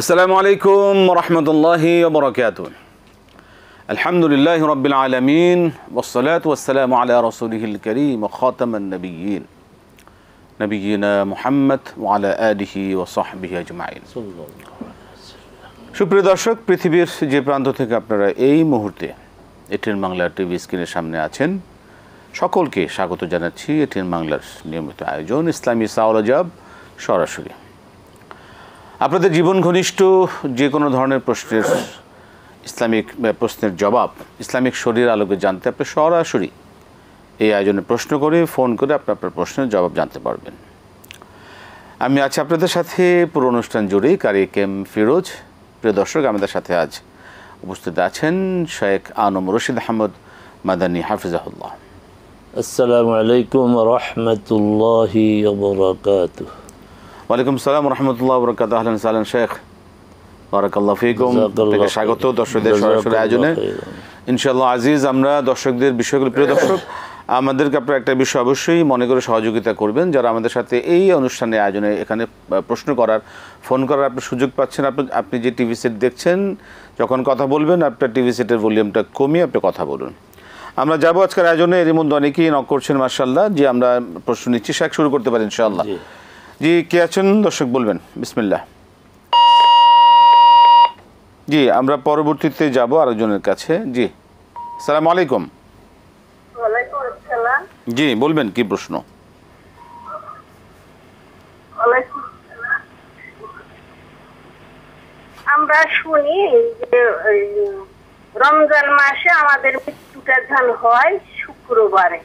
আসসালামু আলাইকুম রহমতুল্লাহি ওয়া বারাকাতুহু। আলহামদুলিল্লাহি রাব্বিল আলামিন ওয়াসসালাতু ওয়াসসালামু আলা রাসূলিহিল কারীম ওয়া খাতামান নাবিয়্যিন নবিয়্যিনা মুহাম্মদ ওয়া আলা আলিহি ওয়া সাহবিহি আজমাইন। সুপ্রিয় দর্শক, পৃথিবীর যে প্রান্ত থেকে আপনারা এই মুহূর্তে এটিএন বাংলা টিভি স্ক্রিনের সামনে আছেন, সকলকে স্বাগত জানাচ্ছি এটিএন বাংলার নিয়মিত আয়োজন ইসলামী সাওয়াল-ও-জবাব সরাসরি। আপনাদের জীবন ঘনিষ্ঠ যে কোনো ধরনের প্রশ্নের ইসলামিক প্রশ্নের জবাব ইসলামিক শরীর আলোকে জানতে আপনি সরাসরি এই আয়োজনে প্রশ্ন করে ফোন করে আপনার প্রশ্নের জবাব জানতে পারবেন। আমি আছি আপনাদের সাথে পুরো অনুষ্ঠান জুড়েই কারি কেম ফিরোজ। প্রিয় দর্শক, আমাদের সাথে আজ উপস্থিত আছেন শেখ আনম রশিদ আহমদ মাদানী হাফিজাহুল্লাহ। আসসালামু আলাইকুম রহমতুল্লাহি ওয়া বারাকাতুহু। ওয়ালাইকুম সালাম রহমতুল্লাহ বরকাত। আহলান সাহলান শেখ, বারাকাল্লাহু ফিকুম। আপনাকে স্বাগত দর্শকদের সরাসরি আয়োজনে। ইনশাআল্লাহ আজিজ, আমরা দর্শকদের বিষয়গুলো, প্রিয় দর্শক, আমাদেরকে আপনারা একটা বিষয় অবশ্যই মনে করে সহযোগিতা করবেন। যারা আমাদের সাথে এই অনুষ্ঠানে আয়োজনে এখানে প্রশ্ন করার, ফোন করার আপনি সুযোগ পাচ্ছেন, আপনি যে টিভি সেট দেখছেন, যখন কথা বলবেন আপনার টিভি সেটের ভলিউমটা কমিয়ে আপনি কথা বলুন। আমরা যাবো আজকের আয়োজনে। এর মধ্যে অনেকেই নক করছেন মাশাআল্লাহ। যে আমরা প্রশ্ন নিচ্ছি, শেখ শুরু করতে পারি ইনশাআল্লাহ। জি, কে আছেন দর্শক বলবেন, বিসমিল্লাহ। জি, আমরা পরবর্তীতে যাব আরেকজনের কাছে। জি, আসসালামু আলাইকুম। ওয়ালাইকুম আসসালাম। জি, বলবেন কি প্রশ্ন? ওয়ালাইকুম আসসালাম। আমরা শুনি যে রমজান মাসে আমাদের মৃত্যুটা ধান হয় শুক্রবারে।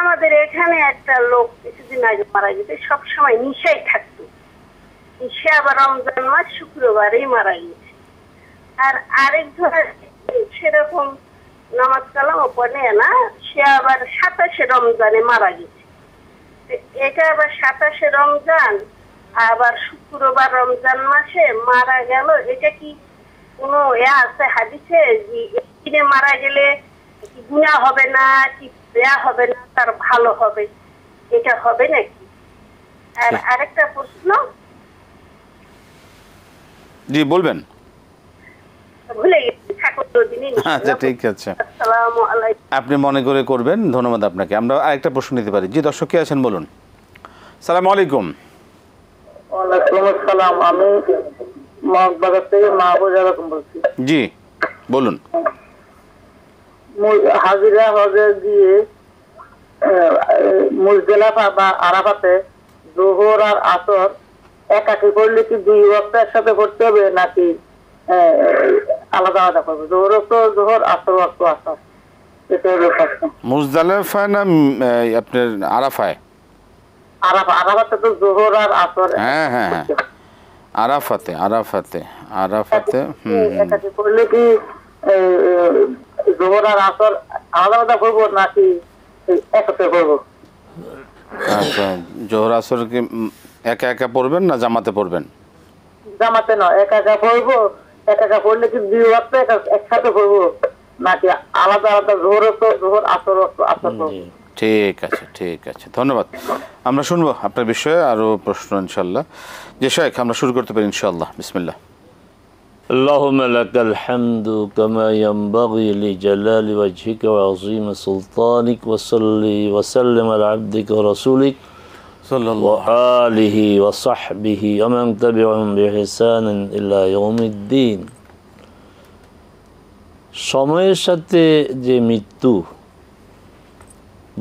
আমাদের এখানে একটা লোক কিছুদিন আগে মারা গেছে, সবসময় নিশায় থাকতো। সে আবার রমজান মাস শুক্রবারেই মারা গেছে। আর আরেক ধরেন সেরকম নামাজ কালামও পড়ে না, সে আবার 27শে রমজানে মারা গেছে। এটা আবার 27শে রমজান, আবার শুক্রবার রমজান মাসে মারা গেল। এটা কি কোনো আছে হাদিসে যে একদিনে মারা গেলে কি গুনাহ হবে না, কি দেয়া হবে না, তার ভালো হবে, এটা হবে নাকি? আর আরেকটা প্রশ্ন। জি, বলবেন। ভুলে গেছি, আচ্ছা, ঠিক আছে, আসসালামু আলাইকুম। আপনি মনে করে করবেন। ধন্যবাদ আপনাকে। আমরা আরেকটা প্রশ্ন নিতে পারি। জি, দর্শক কে আছেন বলুন। আসসালামু আলাইকুম। ওয়ালাইকুম আসসালাম। আমি মগবাজার থেকে মাহবুজা বেগম বলছি। জি, বলুন। হাজিরা হজে গিয়ে মুজদালিফা বা আরাফাতে যোহর আর আসর একাকি করলে কি দুই ওয়াক্ত একসাথে করতে হবে নাকি আলাদা আলাদা করবে? যোহর আসর ওয়াক্ত আসর, এটা হলো প্রশ্ন। মুজদালিফা না আপনার আরাফায়? আরাফাতে তো যোহর আর আসর। হ্যাঁ হ্যাঁ হ্যাঁ, আরাফাতে আরাফাতে আরাফাতে। একাকি করলে কি যোহর আর আসর আলাদা আলাদা করবো নাকি একসাথে করবো? আচ্ছা, জোহর আসর কি একা একা পড়বেন না জামাতে পড়বেন? জামাতে না, একা একা পড়বো। একা একা পড়লে কি দুই ওয়াক্ত একসাথে পড়বো নাকি আলাদা আলাদা? যোহর আসর আসর। ঠিক আছে, ঠিক আছে, ধন্যবাদ। আমরা শুনবো আপনার বিষয়ে আরো প্রশ্ন ইনশাআল্লাহ। যে শেখ, আমরা শুরু করতে পারি ইনশাআল্লাহ। বিসমিল্লাহ। اللهم لك الحمد كما ينبغي لجلال وجهك وعظيم سلطانك، وصلي وسلم على عبدك ورسولك وآله وصحبه ومن تبعهم بإحسان إلى يوم الدين। সময়ের সাথে যে মৃত্যু,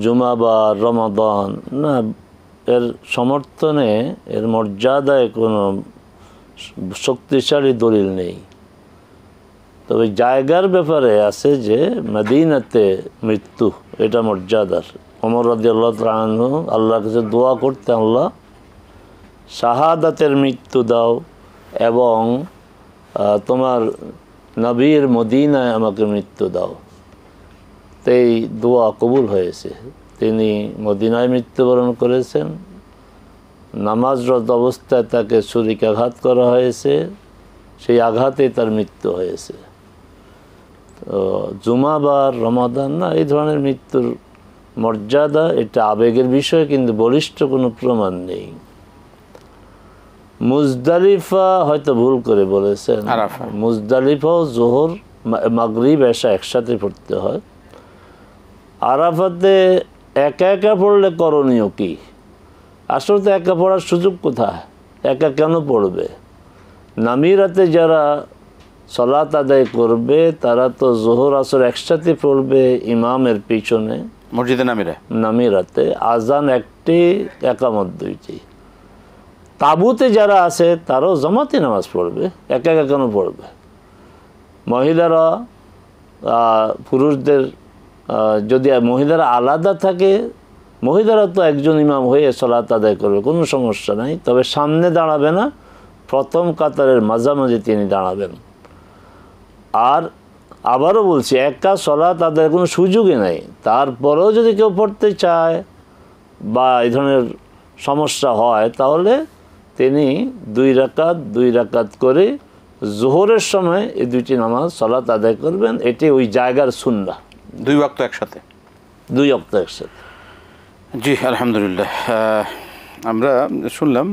জুমা বা রমাদান না, এর সমর্থনে, এর মর্যাদায় কোনো শক্তিশালী দলিল নেই। তবে জায়গার ব্যাপারে আছে যে মদিনাতে মৃত্যু, এটা মর্যাদার। ওমর রাদিয়াল্লাহু তাআলা আনহু আল্লাহর কাছে দোয়া করতে, আল্লাহ শাহাদাতের মৃত্যু দাও এবং তোমার নবীর মদিনায় আমাকে মৃত্যু দাও। তো এই দোয়া কবুল হয়েছে। তিনি মদিনায় মৃত্যুবরণ করেছেন। নামাজরত অবস্থায় তাকে ছুরিকাঘাত করা হয়েছে, সেই আঘাতে তার মৃত্যু হয়েছে। তো জুমা বা রমাদান না, এই ধরনের মৃত্যুর মর্যাদা, এটা আবেগের বিষয়, কিন্তু বলিষ্ঠ কোনো প্রমাণ নেই। মুজদালিফা হয়তো ভুল করে বলেছেন, আরাফা। মুজদালিফাও জোহর মাগরিব এশা একসাথে পড়তে হয়। আরাফাতে একা একা পড়লে করণীয় কি? আসলে তো একা পড়ার সুযোগ কোথায়, একা কেন পড়বে? নামিরাতে যারা সলাত আদায় করবে তারা তো জোহর আসর একসাথে পড়বে ইমামের পিছনে মসজিদে নামিরা। নামিরাতে আজান একটি, একামত দুইটি। তাবুতে যারা আছে তারাও জামাতে নামাজ পড়বে, একা একা কেন পড়বে? মহিলারা পুরুষদের যদি মহিলারা আলাদা থাকে, মহিলারা তো একজন ইমাম হয়ে সালাত আদায় করবে, কোনো সমস্যা নাই। তবে সামনে দাঁড়াবে না, প্রথম কাতারের মাঝামাঝি তিনি দাঁড়াবেন। আর আবারও বলছি, একা সালাত আদায়ের কোনো সুযোগই নাই। তারপরেও যদি কেউ পড়তে চায় বা এই ধরনের সমস্যা হয়, তাহলে তিনি দুই রাকাত করে জোহরের সময় এই দুইটি নামাজ সালাত আদায় করবেন। এটি ওই জায়গার সুন্নাহ, 2 ওয়াক্ত একসাথে, 2 ওয়াক্ত একসাথে। জি আলহামদুলিল্লাহ। আমরা শুনলাম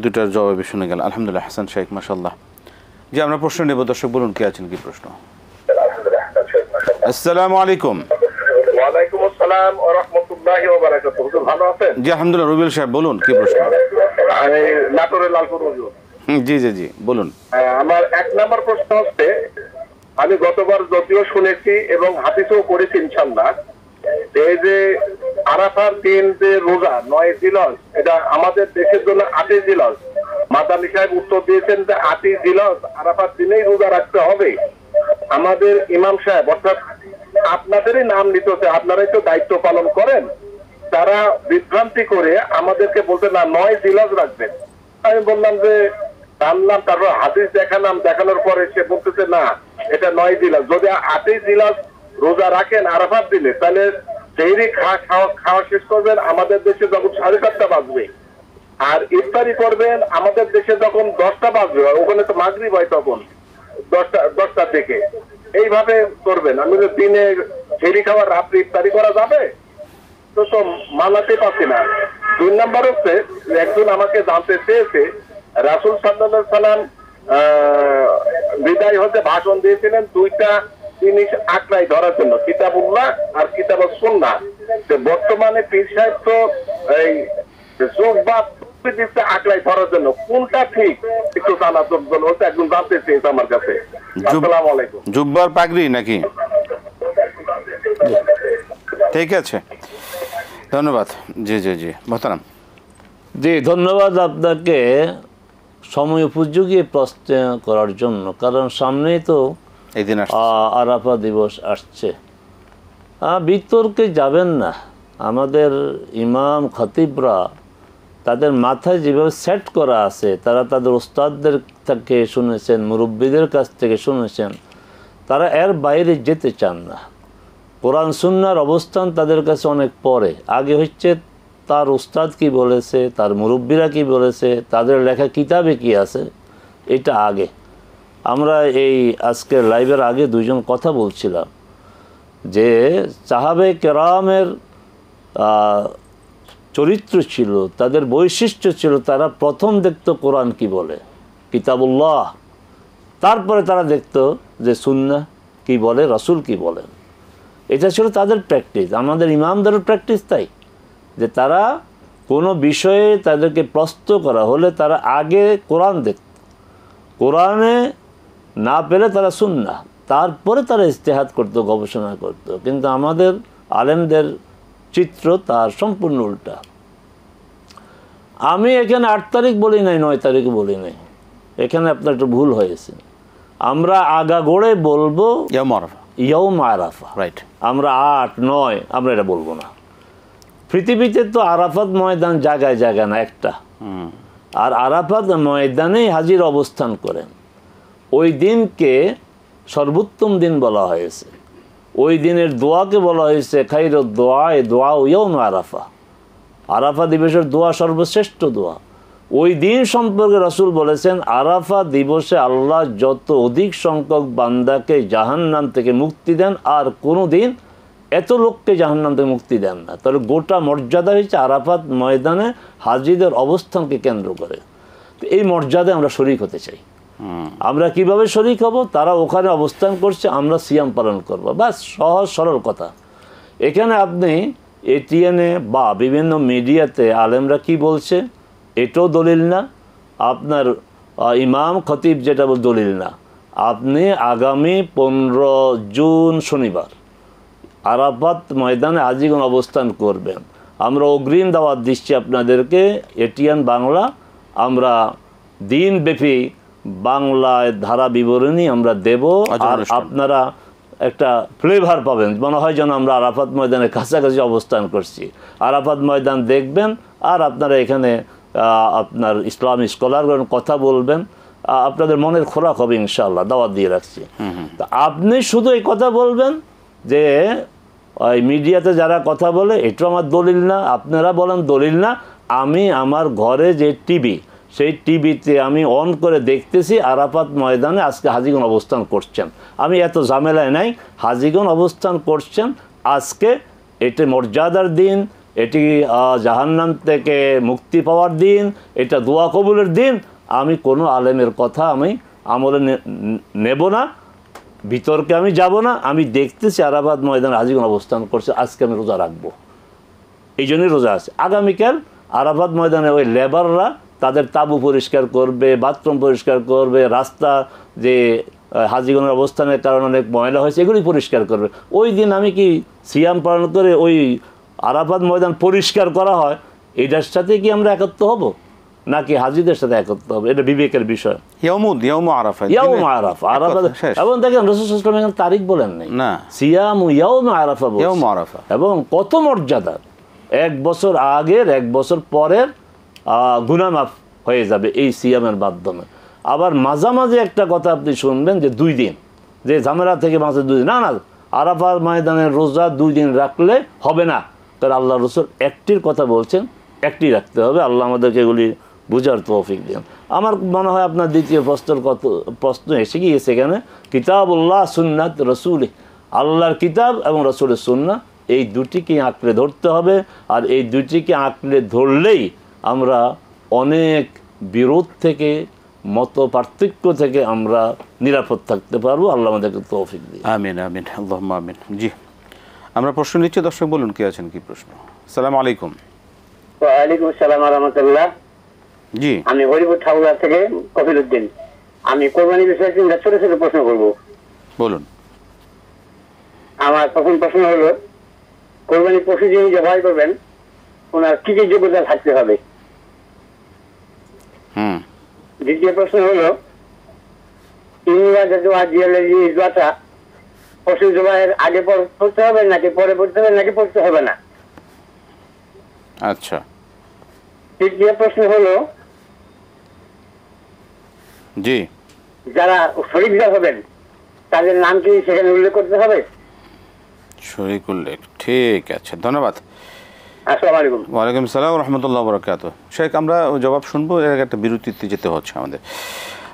দুইটার জবাবে শুনে গেল, আলহামদুলিল্লাহ। হাসান শেখ, মাশাআল্লাহ। জি, আমরা প্রশ্ন নেব। দর্শক বলুন, কে আছেন, কি প্রশ্ন? আসসালামু আলাইকুম। ওয়ালাইকুম আসসালাম ওয়া রাহমাতুল্লাহি ওয়া বারাকাতুহু। হুজুর ভালো আছেন? জি আলহামদুলিল্লাহ। রুবেল সাহেব বলুন, কি প্রশ্ন? আমি নাটোরের লালপুর হুজুর। জি জি জি বলুন। আমার 1 নম্বর প্রশ্ন হচ্ছে, আমি গতবার যদিও শুনেছি এবং হাদিসও করেছি ইনশাআল্লাহ, এই যে আরাফার দিন যে রোজা 9 জিলহজ, এটা আমাদের দেশের জন্য 8 জিলহজ। মাদানী সাহেব উত্তর দিয়েছেন যে 8 জিলহজ আরাফার দিনেই রোজা রাখতে হবে। আমাদের ইমাম সাহেব, অর্থাৎ আপনাদেরই নাম নিতে হচ্ছে, আপনারাই তো দায়িত্ব পালন করেন, তারা বিভ্রান্তি করে আমাদেরকে বলতে না 9 জিলহজ রাখবেন। আমি বললাম যে জানলাম, তারপর হাদিস দেখানোর পরে সে বলতেছে না, এটা 9 জিলহজ। যদি 8 জিলহজ রোজা রাখেন আরাফার দিনে, তাহলে সেহরি খাওয়া শেষ করবেন আমাদের দেশে যখন 7:30 বাজবে, আর ইফতারি করবেন আমাদের দেশে যখন 10টা বাজবে, ওখানে তো মাগরিব হয় তখন 10টার দিকে। এইভাবে করবেন। আমি দিনে সেহরি খাওয়া, রাত্রে ইফতারি করা যাবে? তো মানাতে পারছি না। 2 নম্বর হচ্ছে, একজন আমাকে জানতে চেয়েছে, রাসূল সাল্লাল্লাহু আলাইহি সাল্লাম বিদায় হতে ভাষণ দিয়েছিলেন 2টা জিনিস আঁকড়াই ধরার জন্য, কিতাবুল্লাহ আর কিতাবুস সুন্নাহ। বর্তমানে পীর সাহেব তো এই জুব্বা দিচ্ছে আঁকড়াই ধরার জন্য, কোনটা ঠিক একটু জানার জন্য হচ্ছে, একজন জানতে চেয়েছে আমার কাছে। আসসালামু আলাইকুম। জুব্বার পাগড়ি নাকি? ঠিক আছে, ধন্যবাদ। জি জি জি মোহতারাম। জি, ধন্যবাদ আপনাকে সময় উপযোগী প্রশ্ন করার জন্য, কারণ সামনেই তো এই দিন আরাফা দিবস আসছে। বিতর্কে যাবেন না। আমাদের ইমাম খতিবরা তাদের মাথায় যেভাবে সেট করা আছে, তারা তাদের ওস্তাদদের থেকে শুনেছেন, মুরব্বীদের কাছ থেকে শুনেছেন, তারা এর বাইরে যেতে চান না। কোরআন সুন্নাহর অবস্থান তাদের কাছে অনেক পরে। আগে হচ্ছে তার উস্তাদ কি বলেছে, তার মুরব্বীরা কি বলেছে, তাদের লেখা কিতাবে কি আছে, এটা আগে। আমরা এই আজকের লাইভের আগে 2 জন কথা বলছিলাম যে সাহাবে কেরামের চরিত্র ছিল, তাদের বৈশিষ্ট্য ছিল, তারা প্রথম দেখতো কোরআন কি বলে, কিতাবুল্লাহ, তারপরে তারা দেখতো যে সুন্নাহ কি বলে, রাসূল কি বলেন। এটা ছিল তাদের প্র্যাকটিস। আমাদের ইমামদেরও প্র্যাকটিস তাই, যে তারা কোনো বিষয়ে তাদেরকে প্রশ্ন করা হলে তারা আগে কোরআন দেখত, কোরআনে না পেলে তারা সুন্নাহ, তারপরে তারা ইজতিহাদ করতো, গবেষণা করতো। কিন্তু আমাদের আলেমদের চিত্র তার সম্পূর্ণ উল্টা। আমি এখানে 8 তারিখ বলি নাই, 9 তারিখ বলি নাই, এখানে আপনার একটু ভুল হয়েছে। আমরা আগাগোড়ে বলবো ইয়াউম আরাফা, রাইট। আমরা 8, 9 আমরা এটা বলবো না। পৃথিবীতে তো আরাফাত ময়দান জায়গায় জায়গা না একটা, আর আরাফাত ময়দানেই হাজির অবস্থান করেন। ওই দিনকে সর্বোত্তম দিন বলা হয়েছে। ওই দিনের দোয়াকে বলা হয়েছে খাইরুদ দোয়া দোয়া ইয়াউম আরাফা। আরাফা দিবসের দোয়া সর্বশ্রেষ্ঠ দোয়া। ওই দিন সম্পর্কে রাসূল বলেছেন, আরাফা দিবসে আল্লাহ যত অধিক সংখ্যক বান্দাকে জাহান্নাম থেকে মুক্তি দেন, আর কোনো দিন এত লোককে জাহান্নাম থেকে মুক্তি দেন না। তাহলে গোটা মর্যাদা হয়েছে আরাফাত ময়দানে হাজিদের অবস্থানকে কেন্দ্র করে। তো এই মর্যাদায় আমরা শরীক হতে চাই। আমরা কিভাবে শরীক হব? তারা ওখানে অবস্থান করছে, আমরা সিয়াম পালন করব, বাস, সহজ সরল কথা। এখানে আপনি এটিএনে বা বিভিন্ন মিডিয়াতে আলেমরা কি বলছে এটাও দলিল না, আপনার ইমাম খতিব যেটা দলিল না। আপনি আগামী 15 জুন শনিবার আরাফাত ময়দানে হাজিগণ অবস্থান করবেন। আমরা অগ্রিম দাওয়াত দিচ্ছি আপনাদেরকে, এটিএন বাংলা, আমরা দিনব্যাপী বাংলায় ধারা বিবরণী আমরা দেব। আর আপনারা একটা ফ্লেভার পাবেন, মনে হয় যেন আমরা আরাফাত ময়দানের কাছাকাছি অবস্থান করছি। আরাফাত ময়দান দেখবেন আর আপনারা এখানে আপনার ইসলামী স্কলারগণ কথা বলবেন, আপনাদের মনের খোরাক হবে ইনশাআল্লাহ, দাওয়াত দিয়ে রাখছি। তা আপনি শুধু এই কথা বলবেন যে ওই মিডিয়াতে যারা কথা বলে এটাও আমার দলিল না, আপনারা বলেন দলিল না। আমি আমার ঘরে যে টিভি, সেই টিভিতে আমি অন করে দেখতেছি আরাফাত ময়দানে আজকে হাজিগণ অবস্থান করছেন। আমি এত ঝামেলায় নাই, হাজিগণ অবস্থান করছেন আজকে। এটি মর্যাদার দিন, এটি জাহান্নাম থেকে মুক্তি পাওয়ার দিন, এটা দোয়া কবুলের দিন। আমি কোনো আলেমের কথা আমি আমলে নেব না, বিতর্কে আমি যাব না। আমি দেখতেছি আরাফাত ময়দানে হাজিগণ অবস্থান করছে, আজকে আমি রোজা রাখবো, এই জন্যই রোজা আছে। আগামীকাল আরাফাত ময়দানে ওই লেবাররা তাদের তাঁবু পরিষ্কার করবে, বাথরুম পরিষ্কার করবে, রাস্তা যে হাজিগণের অবস্থানের কারণে অনেক ময়লা হয়েছে এগুলি পরিষ্কার করবে। ওই দিন আমি কি সিয়াম পালন করে ওই আরাফাত ময়দান পরিষ্কার করা হয়, এটার সাথে কি আমরা একত্র হব নাকি হাজিদের সাথে একত্র হবে? এটা বিবেকের বিষয়। এবং দেখেন রাসূল সাল্লাল্লাহু আলাইহি ওয়াসাল্লাম তারিখ বলেন নাই, সিয়াম ইয়াউম আরাফা, এবং কত মর্যাদা। 1 বছর আগের 1 বছর পরের গুনাহ মাফ হয়ে যাবে এই সিয়ামের মাধ্যমে। আবার মাঝামাঝি একটা কথা আপনি শুনবেন যে 2 দিন, যে ঝামেলা থেকে মাঝে 2 দিন, না না, আরাফাত ময়দানের রোজা 2 দিন রাখলে হবে না। তাহলে আল্লাহ রাসূল একটির কথা বলছেন, একটি রাখতে হবে। আল্লাহ আমাদেরকে এগুলি বুঝার তৌফিক দেন। আমার মনে হয় আপনার দ্বিতীয় প্রশ্ন এসে গিয়েছে এখানে, কিতাবুল্লাহ সুন্নাত রাসূলি, আল্লাহর কিতাব এবং রাসূলের সুন্নাহ, এই দুটিকে আঁকড়ে ধরতে হবে। আর এই দুটিকে আঁকড়ে ধরলেই আমরা অনেক বিরোধ থেকে, মত পার্থক্য থেকে আমরা নিরাপদ থাকতে পারবো। আল্লাহ আমাদেরকে তৌফিক দিন। আমিন আমিন, আল্লাহুম্মা আমিন। জি, আমরা প্রশ্ন নিচ্ছি, দর্শক বলুন কে আছেন, কি প্রশ্ন? আসসালামু আলাইকুম। ওয়া আলাইকুম আসসালাম ওয়া রাহমাতুল্লাহ। জি, আমি হরিপুর ঠাকুরা থেকে কফিলউদ্দিন। আমি কোরবানি বিষয়ে 3টা ছোট ছোট প্রশ্ন করব। বলুন। আমার প্রথম প্রশ্ন হলো, কোরবানি পশু যিনি জবাই করবেন ওনার কি কি যোগ্যতা থাকতে হবে? দ্বিতীয় প্রশ্ন হলো, দোয়াটা পশু জবাইয়ের আগে পড়তে হবে নাকি পরে পড়তে হবে নাকি পড়তে হবে না? আচ্ছা। তৃতীয় প্রশ্ন হলো, জি, যারা শরীকদার হবেন তাদের নাম কি সেখানে উল্লেখ করতে হবে? শরীক উল্লেখ, ঠিক আছে, ধন্যবাদ। আসসালামু আলাইকুম। ওয়ালাইকুম আসসালাম ওয়া রাহমাতুল্লাহি ওয়া বারাকাতুহু। শেখ, আমরা জবাব শুনবো, এর একটা বিরতিতে যেতে হচ্ছে আমাদের।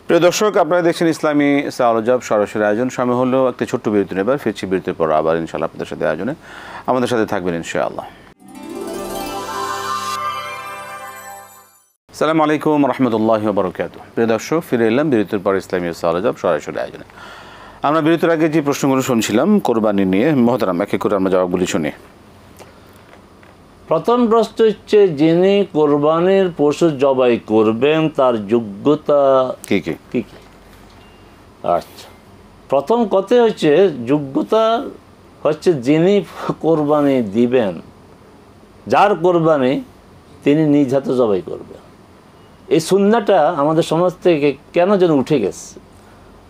প্রিয় দর্শক, আপনারা দেখছেন ইসলামী সাওয়াল জবাব সরাসরি আয়োজন। সময় হলো একটা ছোট্ট বিরতি নেবার, ফিরছি বিরতির পর আবার ইনশাআল্লাহ আপনাদের সাথে আয়োজনে। আমাদের সাথে থাকবেন ইনশাআল্লাহ। আসসালামু আলাইকুম রহমতুল্লাহি ওয়া বারাকাতুহু। প্রিয় দর্শক, ফিরে এলাম বিরতির পর ইসলামী সাওয়াল জবাব সরাসরি আয়োজনে। আমরা বিরতির আগে যে প্রশ্নগুলো শুনছিলাম কোরবানি নিয়ে, মহতারাম এক এক করে আমরা জবাবগুলি শুনি। প্রথম প্রশ্ন হচ্ছে, যিনি কোরবানির পশু জবাই করবেন তার যোগ্যতা কি কি কি কি? আচ্ছা, প্রথম কথা হচ্ছে যোগ্যতা হচ্ছে যিনি কোরবানি দিবেন, যার কোরবানি তিনি নিজ হাতে জবাই করবেন। এই সুন্নাহটা আমাদের সমাজ থেকে কেন যেন উঠে গেছে।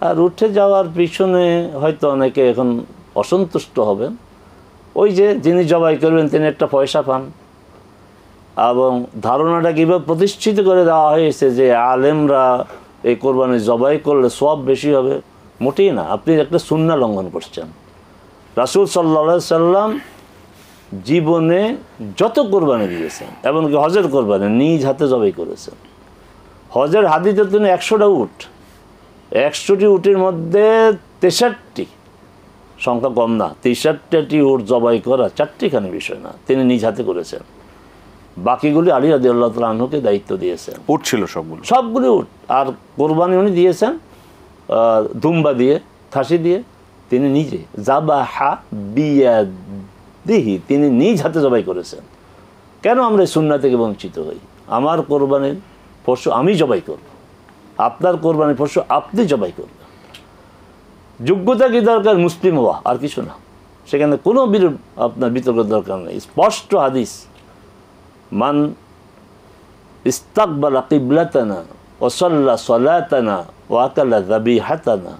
আর উঠে যাওয়ার পিছনে হয়তো অনেকে এখন অসন্তুষ্ট হবেন। ওই যে যিনি জবাই করবেন তিনি একটা পয়সা পান, এবং ধারণাটা কীভাবে প্রতিষ্ঠিত করে দেওয়া হয়েছে যে আলেমরা এই কোরবানি জবাই করলে সওয়াব বেশি হবে। মোটেই না, আপনি একটা সুন্নাহ লঙ্ঘন করছেন। রাসূল সাল্লাল্লাহু আলাইহি সাল্লাম জীবনে যত কোরবানি দিয়েছেন, এমনকি হজের কোরবানি নিজ হাতে জবাই করেছেন। হজের হাদিতে তিনি 100টা উট, 100টি উটের মধ্যে 63টি সংখ্যা কম না, 63টি উট জবাই করা চারটিখানি বিষয় না, তিনি নিজ হাতে করেছেন। বাকিগুলি আলী রাদিয়াল্লাহু তাআলা আনহুকে দায়িত্ব দিয়েছেন। উট ছিল সবগুলি উট। আর কোরবানি উনি দিয়েছেন দুম্বা দিয়ে, খাসি দিয়ে, তিনি নিজে যাবাহা বিয়াদিহি, তিনি নিজ হাতে জবাই করেছেন। কেন আমরা এই সুন্নাহ থেকে বঞ্চিত হই? আমার কোরবানির পশু আমি জবাই করব, আপনার কোরবানির পশু আপনি জবাই করবেন। যোগ্যতা কি দরকার? মুসলিম হওয়া, আর কিছু না। সেখানে কোনো আপনার বিতর্ক দরকার নেই। স্পষ্ট হাদিস, মান ইস্তাকবালা কিবলাতানা ওয়া সাল্লা সালাতানা ওয়া আকালা যাবিহাতানা,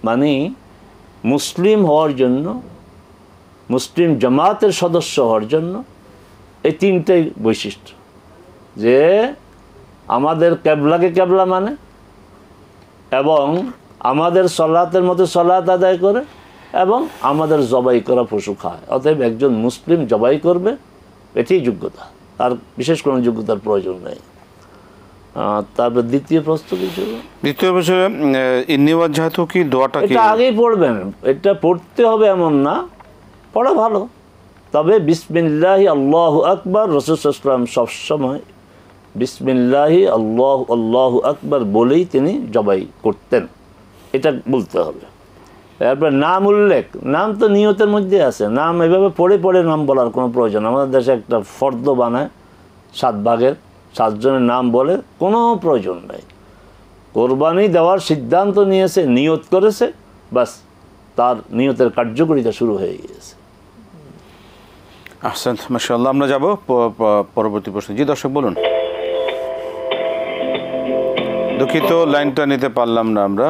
মানে মুসলিম হওয়ার জন্য, মুসলিম জামাতের সদস্য হওয়ার জন্য এই তিনটাই বৈশিষ্ট্য, যে আমাদের কেবলাকে কেবলা মানে, এবং আমাদের সলাতের মতো সলাত আদায় করে, এবং আমাদের জবাই করা পশু খায়। অতএব একজন মুসলিম জবাই করবে, এটাই যোগ্যতা, আর বিশেষ কোনো যোগ্যতার প্রয়োজন নেই। তারপর দ্বিতীয় প্রশ্ন কি ছিল? দ্বিতীয় প্রশ্ন, ইন্নী ওয়াজহাতু কি দোয়াটা কি? এটা আগেই পড়বেন, এটা পড়তে হবে এমন না, পড়া ভালো। তবে বিসমিল্লাহি আল্লাহু আকবার, রাসূল সাল্লাল্লাহু আলাইহি ওয়াসাল্লাম সবসময় বিসমিল্লাহি আল্লাহু আকবার বলেই তিনি জবাই করতেন, এটা বলতে হবে। তারপর নাম উল্লেখ, নাম তো নিয়তের মধ্যে আছে। নাম এভাবে পড়ে পড়ে নাম বলার কোনো প্রয়োজন, আমাদের দেশে একটা ফর্দ বানায় 7 ভাগের, 7 জনের নাম বলে, কোনো প্রয়োজন নেই। কোরবানি দেওয়ার সিদ্ধান্ত নিয়েছে, নিয়ত করেছে, বাস তার নিয়তের কার্যকারিতা শুরু হয়ে গিয়েছে। আহসান, মাশাআল্লাহ। আমরা যাব পরবর্তী প্রশ্ন। জি দর্শক বলুন। দুঃখিত, লাইনটা নিতে পারলাম না আমরা।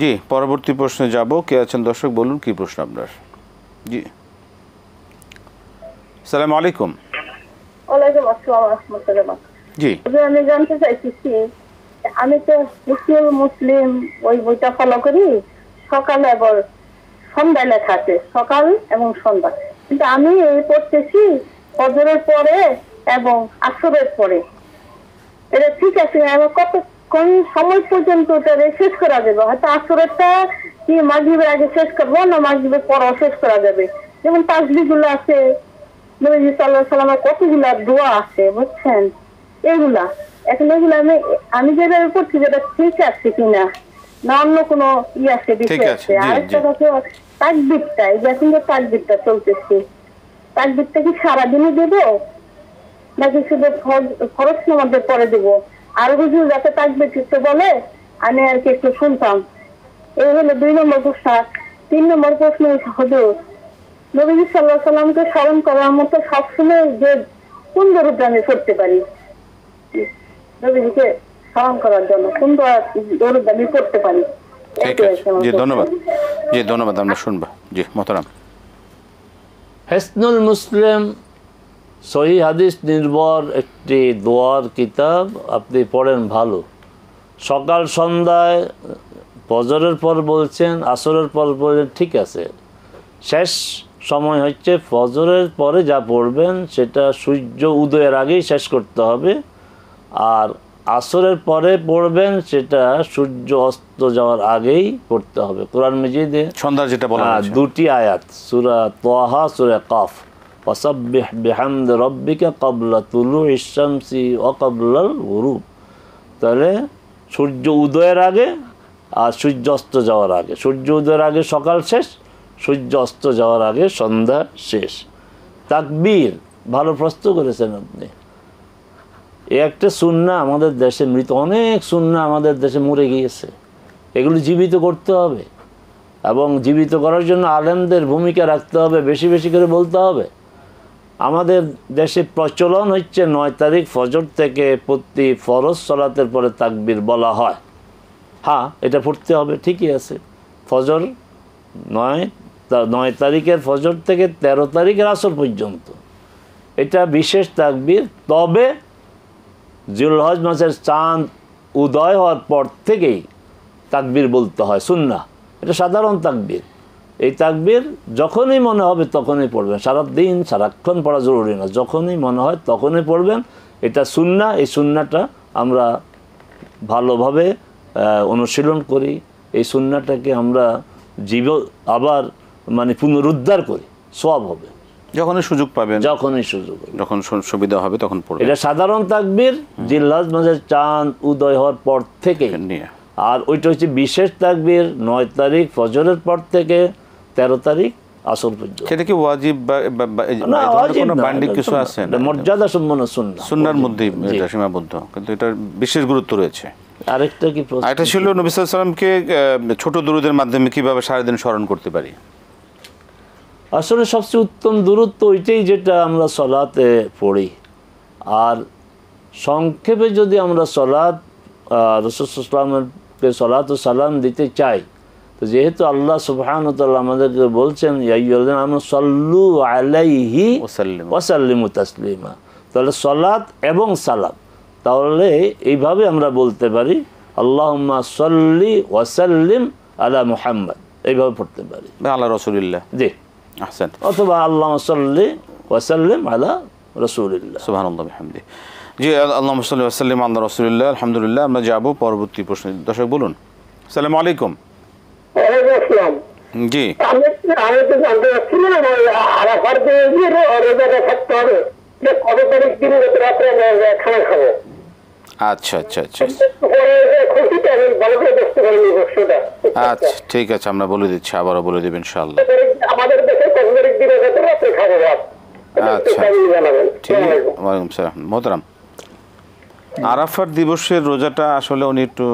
জি, পরবর্তী প্রশ্নে যাব। কে আছেন দর্শক, বলুন কি প্রশ্ন আপনার? জি, আসসালামু আলাইকুম। ওয়ালাইকুম আসসালাম ওয়া রাহমাতুল্লাহ। জি, আমি জানতে চাইছি, আমি তো মুসলিম ওই বইটা ফলো করি, সকালে আবার সন্ধ্যায় লেখা আছে, সকাল এবং সন্ধ্যা, কিন্তু আমি এই পড়তেছি ফজরের পরে এবং আসরের পরে। এটা ঠিক আছে, আমার কোন সময় পর্যন্ত এটা শেষ করা যাবে? হয়তো আসরেরটা কি মাগরিবের আগে শেষ করবো, না মাগরিবের পরও শেষ করা যাবে? যেমন তাসবিহ গুলো আছে, নবী সাল্লাল্লাহু আলাইহি ওয়াসাল্লামের কতগুলা দোয়া আছে, বুঝছেন, এগুলা। এখন এগুলো আমি যেভাবে পড়ছি, যেটা ঠিক আছে কিনা, না অন্য কোনো আছে, বিষয় আছে। আরেকটা কথা, তাকবীরটা, এই যে এখন যে তাকবীরটা চলতেছে, তাকবীরটা কি সারাদিনই দেবো, নাকি শুধু ফরজ নামাজের পরে দেবো? আর হুজুর যাতে তাকবীর করতে বলে, আমি আর কি একটু শুনতাম। এই হলো 2 নম্বর প্রশ্ন। 3 নম্বর প্রশ্ন, হুজুর নবী সাল্লাল্লাহু আলাইহি ওয়াসাল্লামকে স্মরণ করার মতো সবসময় যে কোন দরুদ আমি পড়তে পারি, নবীকে স্মরণ করার জন্য কোন দরুদ আমি পড়তে পারি? ঠিক আছে, জি ধন্যবাদ। জি ধন্যবাদ, আমরা শুনবো। জি মোহতারাম। হিসনুল মুসলিম সহিহ হাদিস নির্ভর একটি দোয়ার কিতাব, আপনি পড়েন ভালো। সকাল সন্ধ্যায়, ফজরের পর বলছেন, আসরের পর বলছেন, ঠিক আছে। শেষ সময় হচ্ছে ফজরের পরে যা পড়বেন সেটা সূর্য উদয়ের আগেই শেষ করতে হবে, আর আসরের পরে পড়বেন সেটা সূর্য অস্ত যাওয়ার আগেই পড়তে হবে। কোরআন মাজিদে সন্ধ্যার যেটা বলা হয়েছে 2টি আয়াত, সূরা তাহা, সূরা কাফ, ওয়াসাব্বিহ বিহামদি রাব্বিকা ক্বাবলা তুলুইশ শামসি ওয়া ক্বাবলাল গুরুব। তাহলে সূর্য উদয়ের আগে আর সূর্য অস্ত যাওয়ার আগে। সূর্য উদয়ের আগে সকাল শেষ, সূর্য অস্ত যাওয়ার আগে সন্ধ্যা শেষ। তাকবীর, ভালো প্রশ্ন করেছেন আপনি। এই একটা সুন্নাহ আমাদের দেশে মৃত, অনেক সুন্নাহ আমাদের দেশে মরে গিয়েছে, এগুলি জীবিত করতে হবে, এবং জীবিত করার জন্য আলেমদের ভূমিকা রাখতে হবে, বেশি বেশি করে বলতে হবে। আমাদের দেশে প্রচলন হচ্ছে 9 তারিখ ফজর থেকে প্রতি ফরজ সালাতের পরে তাকবীর বলা হয়। হ্যাঁ, এটা পড়তে হবে, ঠিকই আছে। ফজর 9 তারিখের ফজর থেকে 13 তারিখের আসর পর্যন্ত এটা বিশেষ তাকবীর। তবে জিলহজ মাসের চাঁদ উদয় হওয়ার পর থেকেই তাকবীর বলতে হয়, সুন্নাহ। এটা সাধারণ তাকবীর। এই তাকবীর যখনই মনে হবে তখনই পড়বেন, সারাদিন সারাক্ষণ পড়া জরুরি না, যখনই মনে হয় তখনই পড়বেন, এটা সুন্নাহ। এই সুন্নাহটা আমরা ভালোভাবে অনুশীলন করি, এই সুন্নাহটাকে আমরা আবার মানে পুনরুদ্ধার করি, সওয়াব হবে। যখনই সুযোগ পাবেন, যখনই সুযোগ হবে, যখন সুবিধা হবে তখন পড়বেন। এটা সাধারণ তাকবীর জিল্লাজ মাসের চাঁদ উদয় হওয়ার পর থেকে নিয়ে। আর ওইটা হচ্ছে বিশেষ তাকবীর 9 তারিখ ফজরের পর থেকে 13 তারিখ আসর পর্যন্ত। সেটা কি ওয়াজিব বা না, ওয়াজিব কোনো না, বান্ডিক কিছু আছে? এটা মর্যাদা সম্পন্ন সুন্নাহ, সুন্নাহর মধ্যেই এটা সীমাবদ্ধ, কিন্তু এটার বিশেষ গুরুত্ব রয়েছে। আরেকটা কি প্রশ্ন? এটা ছিল নবী সাল্লাল্লাহু আলাইহি ওয়াসাল্লামকে ছোট দুরূদের মাধ্যমে কিভাবে সারাদিন স্মরণ করতে পারি? আসলে সবচেয়ে উত্তম দূরত্ব ওইটাই যেটা আমরা সলাতে পড়ি। আর সংক্ষেপে যদি আমরা সলাত রাসূল সাল্লাল্লাহু আলাইহি ওয়াসাল্লামকে সলাত ও সালাম দিতে চাই, তো যেহেতু আল্লাহ সুবহানাহু ওয়া তাআলা আমাদেরকে বলছেন ইয়া আইয়ুহাল্লাযীনা আমানু সাল্লু আলাইহি ওয়া সাল্লিমু তাসলিমা, তাহলে সলাত এবং সালাম, তাহলে এইভাবে আমরা বলতে পারি আল্লাহুম্মা সাল্লি ওয়া সাল্লিম আলা মুহাম্মদ, এইভাবে পড়তে পারি, আলা রাসূলিল্লাহ। জি, আহসান। অথবা আল্লাহুম্মা সাল্লি ওয়া সাল্লিম আলা রাসূলিল্লাহ। সুবহানাল্লাহ বিহামদি। জি, আল্লাহুম্মা সাল্লি ওয়া সাল্লিম আলা রাসূলিল্লাহ। আলহামদুলিল্লাহ। আমরা যাব পরবর্তী প্রশ্ন। দর্শক বলুন। আসসালামু আলাইকুম। ওয়ালাইকুম আসসালাম। জি, আমি তো জানতে চাচ্ছিলাম আরাফার দিন রোজাটা থাকতে হবে, কত তারিখ দিন রাত্রে খানা খাবো? আচ্ছা আচ্ছা আচ্ছা আচ্ছা, ঠিক আছে, আমরা বলে দিচ্ছি, আবারও বলে দেবেন ইনশাআল্লাহ। আমাদের দেশে কত তারিখ দিন রাত্রে খাবো? আচ্ছা, ঠিক আছে। ওয়ালাইকুম সালাম। মোহতারাম, আরাফার দিবসের রোজাটা আসলে উনি একটু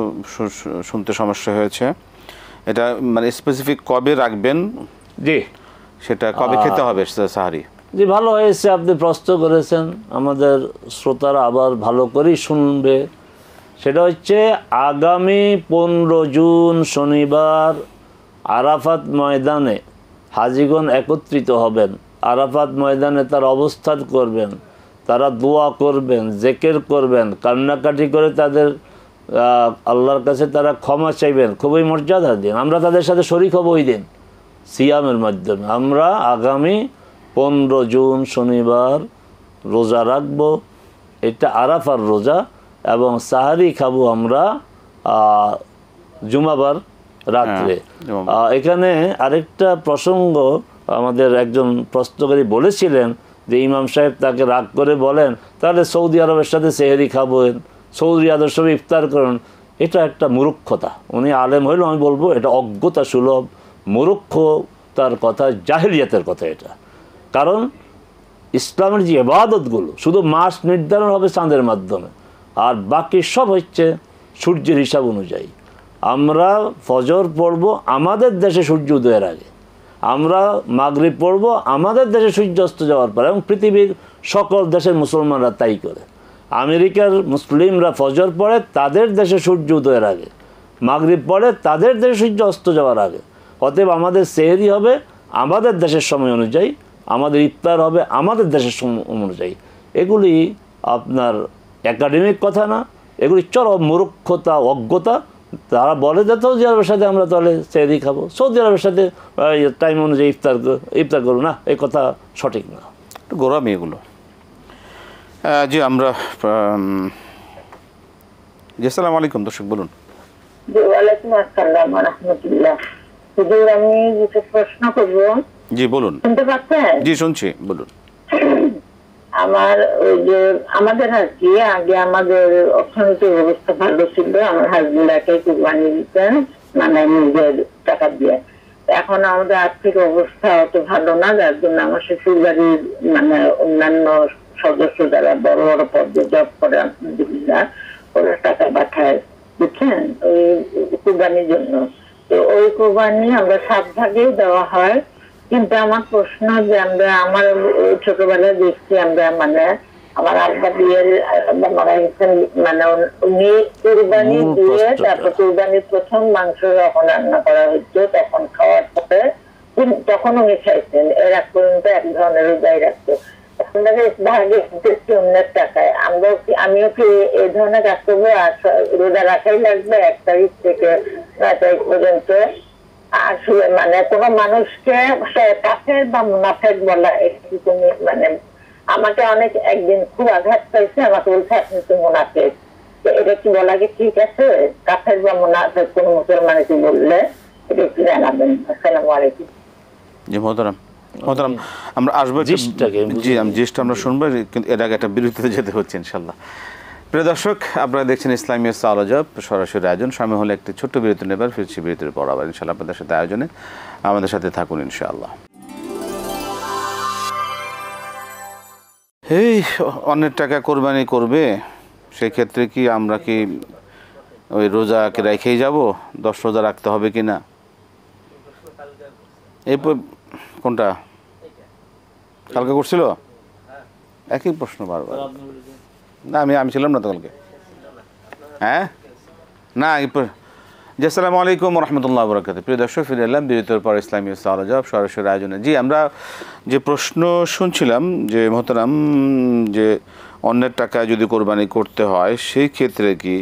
শুনতে সমস্যা হয়েছে। এটা মানে স্পেসিফিক কবে রাখবেন, জি, সেটা কবে খেতে হবে সাহারি? জি, ভালো হয়েছে আপনি প্রশ্ন করেছেন, আমাদের শ্রোতারা আবার ভালো করেই শুনবে। সেটা হচ্ছে আগামী 15 জুন শনিবার আরাফাত ময়দানে হাজিগণ একত্রিত হবেন। আরাফাত ময়দানে তারা অবস্থান করবেন, তারা দোয়া করবেন, জিকির করবেন, কান্নাকাটি করে তাদের আল্লাহর কাছে তারা ক্ষমা চাইবেন। খুবই মর্যাদার দিন, আমরা তাদের সাথে শরীক হব ওই দিন সিয়ামের মাধ্যমে। আমরা আগামী 15 জুন শনিবার রোজা রাখব, এটা আরাফার রোজা, এবং সাহারি খাবো আমরা জুমাবার রাত্রে। এখানে আরেকটা প্রসঙ্গ, আমাদের একজন প্রশ্নকারী বলেছিলেন যে ইমাম সাহেব তাকে রাগ করে বলেন তাহলে সৌদি আরবের সাথে সেহরি খাবেন, সৌদি আরবের সাথে ইফতার করেন। এটা একটা মূর্খতা। উনি আলেম হইলেও আমি বলবো এটা অজ্ঞতা সুলভ মূর্খতার কথা, জাহেলিয়াতের কথা এটা। কারণ ইসলামের যে ইবাদতগুলো শুধু মাস নির্ধারণ হবে চাঁদের মাধ্যমে, আর বাকি সব হচ্ছে সূর্যের হিসাব অনুযায়ী। আমরা ফজর পড়ব আমাদের দেশে সূর্য উদয়ের আগে, আমরা মাগরিব পড়ব আমাদের দেশে সূর্য অস্ত যাওয়ার পর, এবং পৃথিবীর সকল দেশের মুসলমানরা তাই করে। আমেরিকার মুসলিমরা ফজর পড়ে তাদের দেশে সূর্য উদয়ের আগে, মাগরিব পড়ে তাদের দেশে সূর্য অস্ত যাওয়ার আগে। অতএব আমাদের সেহরি হবে আমাদের দেশের সময় অনুযায়ী, আমাদের ইফতার হবে আমাদের দেশের সময় অনুযায়ী। এগুলি আপনার একাডেমিক কথা না, এগুলি চরম মূর্খতা, অজ্ঞতা। তারা বলে যে সৌদি আরবের সাথে আমরা তাহলে সেহরি খাবো, সৌদি আরবের সাথে টাইম অনুযায়ী ইফতার করবো না, এই কথা সঠিক না, একটু গোড়ামি এগুলো। জি, আমরা জি, আসসালামু আলাইকুম। দর্শক বলুন। ওয়ালাইকুম আসসালাম ওয়া রাহমাতুল্লাহ। হুজুর, আমি কিছু প্রশ্ন করব। জি বলুন। শুনতে পাচ্ছেন? জি শুনছি, বলুন। আমার ওই যে আমাদের আর কি আগে আমাদের অর্থনৈতিক অবস্থা ভালো ছিল, আমার হাজবেন্ডকে কুরবানি দিতেন মানে নিজের টাকা দিয়ে। এখন আমাদের আর্থিক অবস্থা অত ভালো না, যার জন্য আমার শ্বশুর বাড়ির মানে অন্যান্য সদস্য যারা বড় বড় পদে জব করে ওরা টাকা পাঠায়, বুঝছেন, ওই কুরবানির জন্য। তো ওই কুরবানি আমরা 7 ভাগেই দেওয়া হয়। কিন্তু আমার প্রশ্ন যে আমার ছোটবেলায় দেখছি আমরা মানে আমার আব্বা বিয়ের মারা গেছেন, মানে উনি কুরবানি দিয়ে তারপর কুরবানির প্রথম মাংস যখন রান্না করা হচ্ছে তখন খাওয়ার পরে তখন উনি খাইছেন। এর এক পর্যন্ত এক ধরনের রোজাই রাখতো। এখন ভাগে অন্যের টাকায় আমিও কি এই ধরনের কাজ করবো? আর রোজা রাখাই লাগবে 1 তারিখ থেকে 9 তারিখ পর্যন্ত? আসলে মানে কোনো মানুষকে কাফের বা মুনাফেক বলা একটু তুমি মানে আমাকে অনেক একদিন খুব আঘাত পাইছে, আমাকে বলছে আপনি তো মুনাফেক। এটা কি বলা কি ঠিক আছে? কাফের বা মুনাফেক কোন মুসলমানকে বললে? এটা একটু জানাবেন। আসসালামু আলাইকুম। জি মোহতারাম, মোহতারাম আমরা আসবো জিস্টটাকে জি আমি জিস্ট আমরা শুনবো, কিন্তু এর আগে একটা বিরতিতে যেতে হচ্ছে ইনশাল্লাহ। প্রিয় দর্শক, আপনারা দেখছেন ইসলামী আলোচনা সরাসরি আয়োজন। সময় হলে একটি ছোট্ট বিরতি নেবার, ফিরছি বিরতির পর আবার ইনশাল্লাহ আপনাদের সাথে আয়োজনে। আমাদের সাথে থাকুন ইনশাআল্লাহ। এই অন্যের টাকা কোরবানি করবে, সেই ক্ষেত্রে কি আমরা কি ওই রোজাকে রেখেই যাব? 10 রোজা রাখতে হবে কি না? এই কোনটা কালকে করছিল? একই প্রশ্ন বারবার। না আমি ছিলাম না তো কালকে। হ্যাঁ না জি আসসালামু আলাইকুম রহমতুল্লাহ বরকাত। প্রিয় দর্শক, ফিরে এলাম বিরতির পর ইসলামী আলোচনা সরাসরি আয়োজনে। জি আমরা যে প্রশ্ন শুনছিলাম যে মোহতারাম, যে অন্যের টাকা যদি কোরবানি করতে হয় সেই ক্ষেত্রে কি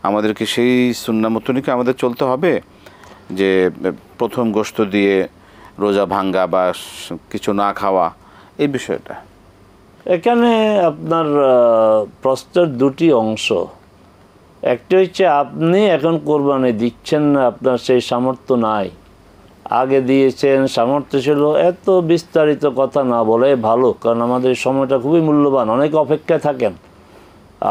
আমাদেরকে সেই সুন্নাহ মতনই কি আমাদের চলতে হবে, যে প্রথম গোশত দিয়ে রোজা ভাঙ্গা বা কিছু না খাওয়া, এই বিষয়টা? এখানে আপনার প্রশ্নের দুটি অংশ। একটা হচ্ছে আপনি এখন কোরবানি দিচ্ছেন না, আপনার সেই সামর্থ্য নাই, আগে দিয়েছেন সামর্থ্য ছিল, এত বিস্তারিত কথা না বলে ভালো, কারণ আমাদের সময়টা খুবই মূল্যবান, অনেকে অপেক্ষায় থাকেন।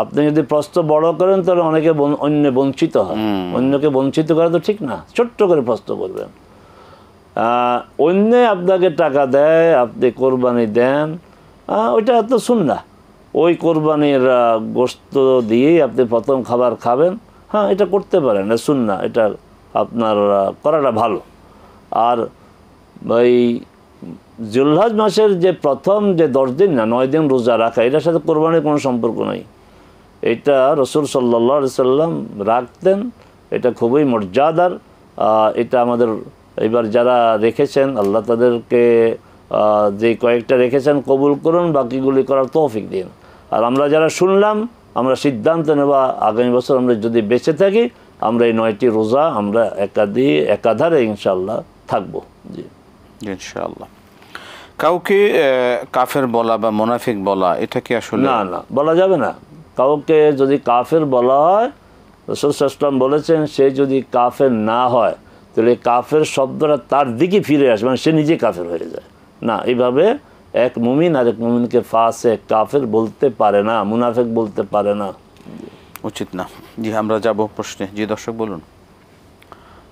আপনি যদি প্রশ্ন বড় করেন তাহলে অনেকে অন্য বঞ্চিত হয়, অন্যকে বঞ্চিত করা তো ঠিক না, ছোট্ট করে প্রশ্ন করবেন। অন্যে আপনাকে টাকা দেয়, আপনি কোরবানি দেন, ওইটা তো সুন্নাহ। ওই কোরবানির গোশত দিয়েই আপনি প্রথম খাবার খাবেন, হ্যাঁ এটা করতে পারেন, এটা সুন্নাহ, এটা আপনার করাটা ভালো। আর ওই জিলহজ মাসের যে প্রথম যে 10 দিন না 9 দিন রোজা রাখা, এটার সাথে কোরবানির কোনো সম্পর্ক নেই। এটা রসুল সাল্লাল্লাহু আলাইহি সাল্লাম রাখতেন, এটা খুবই মর্যাদার। এটা আমাদের এবার যারা রেখেছেন আল্লাহ তাদেরকে যে কয়েকটা রেখেছেন কবুল করুন, বাকিগুলি করার তৌফিক দিন। আর আমরা যারা শুনলাম, আমরা সিদ্ধান্ত নেব আগামী বছর আমরা যদি বেঁচে থাকি, আমরা এই 9টি রোজা আমরা একাধারে ইনশাআল্লাহ থাকবো। জি ইনশাআল্লাহ। কাউকে কাফের বলা বা মুনাফিক বলা, এটা কি আসলে? না না, বলা যাবে না। কাউকে যদি কাফের বলা হয়, রাসূল সাল্লাল্লাহু আলাইহি ওয়াসাল্লাম বলেছেন, সে যদি কাফের না হয় তাহলে কাফের শব্দটা তার দিকে ফিরে আসে, মানে সে নিজে কাফের হয়ে যায় না। এইভাবে এক মুমিন আর এক মুমিনকে ফাসিক কাফের বলতে পারে না, মুনাফিক বলতে পারে না, উচিত না। জি আমরা যাব প্রশ্নে। জি দর্শক বলুন।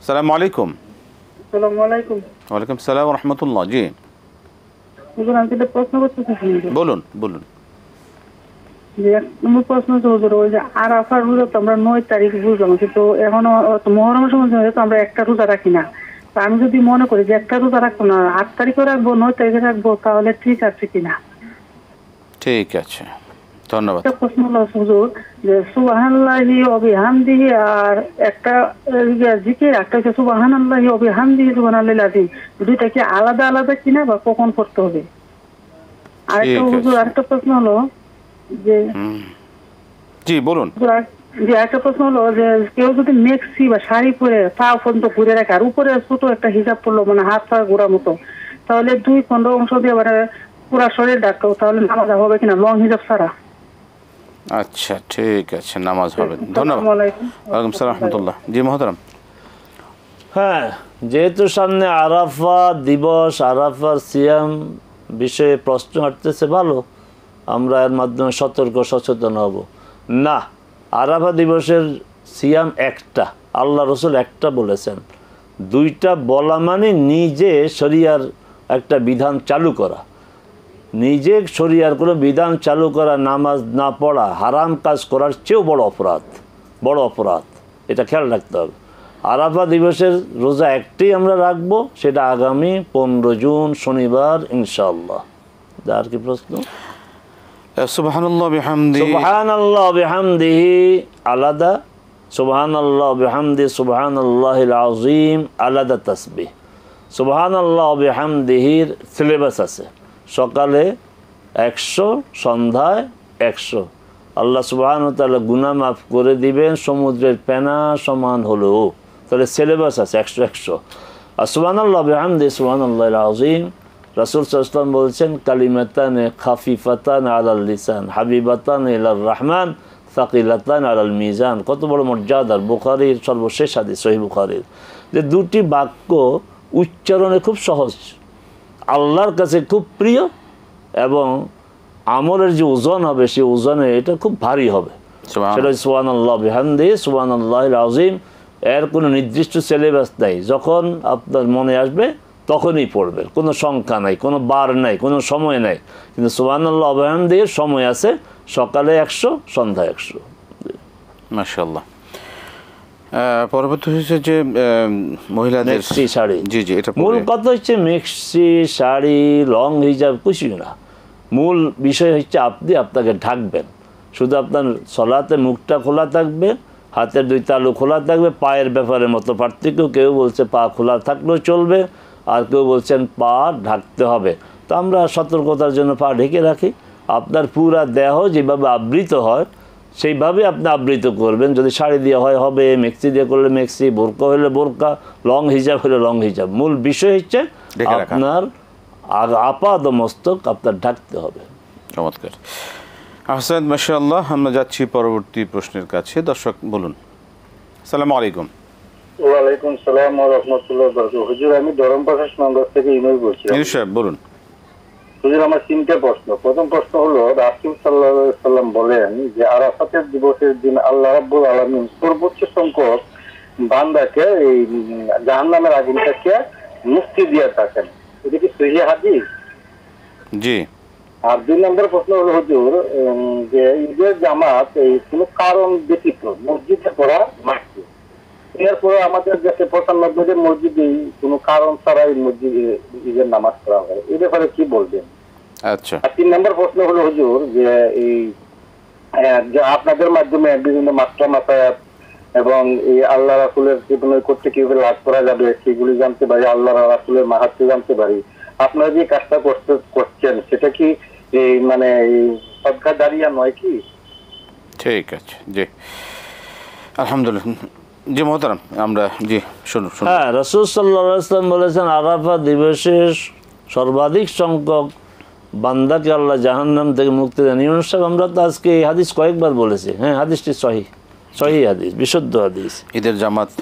আসসালামু আলাইকুম। আসসালামু আলাইকুম। ওয়ালাইকুম সালাম রহমতুল্লাহ। জি হুজুর, আমি একটা প্রশ্ন করতেছি। বলুন বলুন। যে এক নম্বর প্রশ্ন হচ্ছে হুজুর, ওই যে আরাফার রোজা তো আমরা 9 তারিখ বুঝলাম, কিন্তু এখনো মুহররমের সময় যেহেতু আমরা একটা রোজা রাখি না, তা আমি যদি মনে করি যে একটা রোজা রাখবো না, 8 তারিখে রাখবো, 9 তারিখে রাখবো, তাহলে ঠিক আছে কিনা? ঠিক আছে, ধন্যবাদ। একটা প্রশ্ন হলো হুজুর, যে সুবহানাল্লাহি ওয়া বিহামদিহি আর একটা জিকির, একটা হচ্ছে সুবহানাল্লাহি ওয়া বিহামদিহি সুবহানাল্লাহিল আযীম, দুইটা কি আলাদা আলাদা কিনা বা কখন করতে হবে? আরেকটা হুজুর, আরেকটা প্রশ্ন হলো যে জি বলুন। যে একটা প্রশ্ন হলো যে কেউ যদি মেক্সি বা শাড়ি পরে পা পর্যন্ত ঘুরে রাখে আর উপরে ছোট একটা হিজাব পরলো, মানে হাত পা ঘোরার মতো, তাহলে 2 অংশ দিয়ে মানে পুরা শরীর ঢাকতো, তাহলে নামাজ হবে কিনা লং হিজাব ছাড়া? আচ্ছা ঠিক আছে, নামাজ হবে। ধন্যবাদ। ওয়ালাইকুম সালাম রহমতুল্লাহ। জি মহতারাম। হ্যাঁ, যেহেতু সামনে আরাফা দিবস, আরাফার সিয়াম বিষয়ে প্রশ্ন আসতেছে, ভালো, আমরা এর মাধ্যমে সতর্ক সচেতন হব। না, আরাফা দিবসের সিয়াম একটা, আল্লাহ রসুল একটা বলেছেন। 2টা বলা মানে নিজে শরিয়ার একটা বিধান চালু করা, নিজে শরিয়ার কোনো বিধান চালু করা, নামাজ না পড়া, হারাম কাজ করার চেয়েও বড় অপরাধ, বড় অপরাধ, এটা খেয়াল রাখতে হবে। আরাফা দিবসের রোজা একটাই আমরা রাখবো, সেটা আগামী 15 জুন শনিবার ইনশাআল্লাহ। আর কি প্রশ্ন? সুবহানাল্লাহ বিহামদি, সুবহানাল্লাহ বিহামদিহি আলাদা, সুবহানাল্লাহ বিহামদি সুবহানাল্লাহিল আযীম আলাদা তাসবিহ। সুবহানাল্লাহ বিহামদিহির সিলেবাস আছে, সকালে 100, সন্ধ্যায় 100। আল্লাহ সুবহানাহু ওয়া তাআলা গুনাহ মাফ করে দিবেন সমুদ্রের ফেনা সমান হলেও, তাহলে সিলেবাস আছে 100। আর সুবহানাল্লাহ বিহামদি সুবহানাল্লাহিল আযীম, রাসূল সাল্লাল্লাহু আলাইহি ওয়াসাল্লাম বলছেন, কালিমাতানে খাফিফাতান আলাল লিসান হাবিবাতান ইলার রহমান সাকিলাতান আলাল মিজান, কত বড় মর্যাদার। বুখারীর সর্বশেষ হাদিস, সহিহ বুখারীর, যে দুটি বাক্য উচ্চারণে খুব সহজ, আল্লাহর কাছে খুব প্রিয়, এবং আমলের যে ওজন হবে সেই ওজনে এটা খুব ভারী হবে। সেটা সুবহানাল্লাহ বিহামদিহি সুবহানাল্লাহিল আযীম। এর কোনো নির্দিষ্ট সিলেবাস নাই, যখন আপনার মনে আসবে তখনই পড়বেন, কোনো সংখ্যা নাই, কোনো বার নাই, কোনো সময় নাই। কিন্তু সুবহানাল্লাহ বিহামদিহির সময় আছে, সকালে 100, সন্ধ্যায় 100। মাশাআল্লাহ। পরবর্তী হচ্ছে যে মহিলাদের মেক্সি শাড়ি। জি জি, এটা মূল কথা হচ্ছে মেক্সি শাড়ি, লং হিজাব কিছুই না। মূল বিষয় হচ্ছে আপনি আপনাকে ঢাকবেন। শুধু আপনার সলাতে মুখটা খোলা থাকবে, হাতের 2 তালু খোলা থাকবে। পায়ের ব্যাপারে মতো পার্থক্য, কেউ বলছে পা খোলা থাকলেও চলবে, আর কেউ বলছেন পা ঢাকতে হবে। তো আমরা সতর্কতার জন্য পা ঢেকে রাখি। আপনার পুরা দেহ যেভাবে আবৃত হয় সেইভাবে আপনি আবৃত করবেন। যদি শাড়ি দিয়ে হয় হবে, মেক্সি দিয়ে করলে মেক্সি, বোরকা হলে বোরকা, লং হিজাব হলে লং হিজাব। মূল বিষয় হচ্ছে আপনার আপাদ মস্তক আপনার ঢাকতে হবে। চমৎকার, আহসান, মাশাআল্লাহ। আমরা যাচ্ছি পরবর্তী প্রশ্নের কাছে। দর্শক বলুন। আসসালামু আলাইকুম। ওয়ালাইকুম সালাম ওয়া রাহমাতুল্লাহি ওয়া বারাকাতুহু। হুজুর, আমি ধরমপাশা নগর থেকে ইনুস বলছি। ইনুস সাহেব বলুন। হুজুর, আমার 3টে প্রশ্ন। প্রথম প্রশ্ন হলো, রাসূল সাল্লাল্লাহু আলাইহি সাল্লাম বলেন যে আরাফাতের দিবসের দিন আল্লাহ রাব্বুল আলামিন সর্বোচ্চ সংখ্যক বান্দাকে এই জাহান্নামের আগুন থেকে মুক্তি দিয়ে থাকেন। এটা কি সহিহ হাদিস? জি। আর 2 নম্বর প্রশ্ন হলো হুজুর, যে ঈদের জামাত এই কোনো কারণ ব্যতীত মসজিদে পড়া মাসি, এরপরে আমাদের দেশে 95 মসজিদে কোনো কারণ ছাড়াই মসজিদে ঈদের নামাজ পড়া হয়, এই ব্যাপারে কি বলবেন? আচ্ছা। আর 3 নম্বর প্রশ্ন হলো হুজুর, যে এই যে আপনাদের মাধ্যমে বিভিন্ন মাত্রা মাসায়াত এবং এই আল্লাহ রাসূলের জীবনে করতে কিভাবে লাভ করা যাবে সেগুলি জানতে পারি, আল্লাহ রাসূলের মাহাত্ম্য জানতে পারি। আপনারা যে কাজটা করছেন সেটা কি এই মানে সদকা জারিয়া নয় কি? ঠিক আছে, জি, আলহামদুলিল্লাহ। জি মোহতারাম, আমরা জি শুনুন। হ্যাঁ, রাসূল সাল্লাল্লাহু আলাইহি ওয়াসাল্লাম বলেছেন আরাফা দিবসে সর্বাধিক সংখ্যক বান্দাকে আল্লাহ জাহান্নাম থেকে মুক্তি দেন। ইউনুস সাহেব, আমরা তো আজকে এই হাদিস কয়েকবার বলেছি। হ্যাঁ, হাদিসটি সহিহ হাদিস, বিশুদ্ধ হাদিস।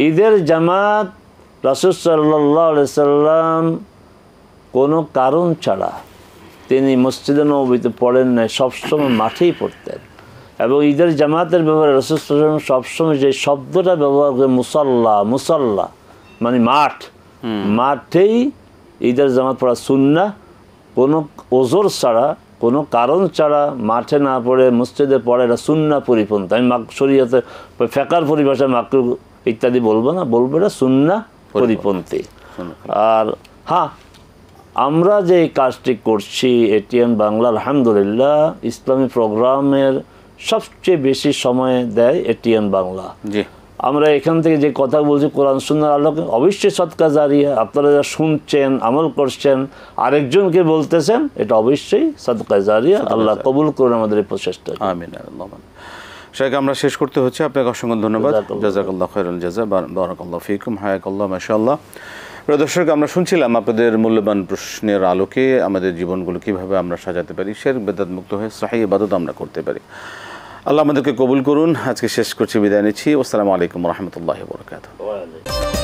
ঈদের জামাত রাসূল সাল্লাল্লাহু আলাইহি ওয়াসাল্লাম কোনো কারণ ছাড়া তিনি মসজিদে নববীতে পড়েন নাই, সবসময় মাঠেই পড়তেন। এবং ঈদের জামাতের ব্যাপারে রাসূল সাল্লাল্লাহু আলাইহি ওয়াসাল্লাম সবসময় যে শব্দটা ব্যবহার করে, মুসাল্লা মানে মাঠ, মাঠেই ঈদের জামাত পড়া সুন্নাহ। কোনো ওজর ছাড়া, কোনো কারণ ছাড়া মাঠে না পড়ে মসজিদে পড়ে, এটা সুন্নাহ পরিপন্থী। আমি শরীয়তে ফিকহের পরিভাষায় মাকরুহ ইত্যাদি বলবো না, বলবো এটা সুন্নাহ পরিপন্থী। আর হ্যাঁ, আমরা যে কাজটি করছি এটিএন বাংলা, আলহামদুলিল্লাহ ইসলামী প্রোগ্রামের সবচেয়ে বেশি সময় দেয় এটিএন বাংলা। আমরা এখান থেকে যে কথা বলছি কোরআন সুন্নাহর আলোকে, অবশ্যই সদকা জারিয়া। আপনারা যা শুনছেন, আমল করছেন, আরেকজনকে বলতেছেন, এটা অবশ্যই সদকা জারিয়া। আল্লাহ কবুল করুন আমাদের এই প্রচেষ্টা। আমিন। শেখ, আমরা শেষ করতে হচ্ছে। আপনাকে অসংখ্য ধন্যবাদ। জাযাকাল্লাহু খায়রাল জাযা, বারাকাল্লাহু ফীকুম, হায়াকাল্লাহ, মাশাআল্লাহ। প্রিয় দর্শক, আমরা শুনছিলাম আপনাদের মূল্যবান প্রশ্নের আলোকে আমাদের জীবনগুলো কীভাবে আমরা সাজাতে পারি, শিরক বিদআত মুক্ত হয়ে সহিহ ইবাদত আমরা করতে পারি। আল্লাহ আমাদেরকে কবুল করুন। আজকে শেষ করছি, বিদায় নিচ্ছি। আসসালামু আলাইকুম ওয়া রাহমাতুল্লাহি ওয়া বারাকাতুহু।